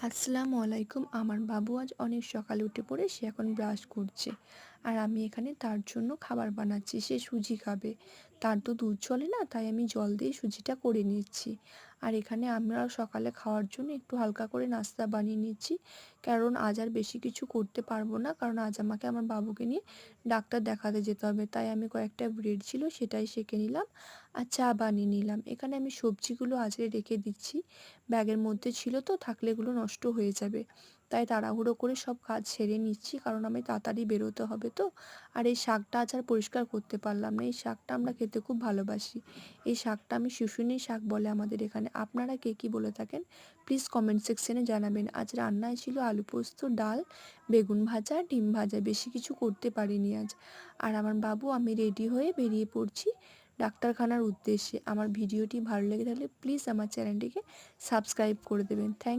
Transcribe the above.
আসসালামু আলাইকুম। আমার বাবু আজ অনেক সকালে উঠে পড়ে সে এখন ব্রাশ করছে। আর আমি এখানে তার জন্য খাবার বানাচ্ছি। সে সুজি খাবে। তার তো দুধ চলে না, তাই আমি জল দিয়ে সুজিটা করে নিচ্ছি। আর এখানে আমরা সকালে খাওয়ার জন্য একটু হালকা করে নাস্তা বানিয়ে নিচ্ছি। কারণ আজ আর বেশি কিছু করতে পারবো না। কারণ আজ আমাকে আমার বাবুকে নিয়ে ডাক্তার দেখাতে যেতে হবে। তাই আমি কয়েকটা ব্রেড ছিল সেটাই সেঁকে নিলাম আর চা বানিয়ে নিলাম। এখানে আমি সবজিগুলো আজকে রেখে দিচ্ছি। ব্যাগের মধ্যে ছিল তো, থাকলে এগুলো নষ্ট হয়ে যাবে। তাই তাড়াহুড়ো করে সব কাজ সেরে নিচ্ছি, কারণ আমি তাড়াতাড়ি বেরোতে হবে তো। আর এই শাকটা আজ আর পরিষ্কার করতে পারলাম না। এই শাকটা আমরা খেতে খুব ভালোবাসি। এই শাকটা আমি শুশুনি শাক বলে আমাদের এখানে। আপনারা কে কী বলে থাকেন প্লিজ কমেন্ট সেকশনে জানাবেন। আজ রান্নায় ছিল আলু পোস্ত, ডাল, বেগুন ভাজা, ডিম ভাজা। বেশি কিছু করতে পারিনি আজ। আর আমার বাবু আমি রেডি হয়ে বেরিয়ে পড়ছি ডাক্তারখানার উদ্দেশ্যে। আমার ভিডিওটি ভালো লেগে থাকলে প্লিজ আমার চ্যানেলটিকে সাবস্ক্রাইব করে দেবেন। থ্যাংক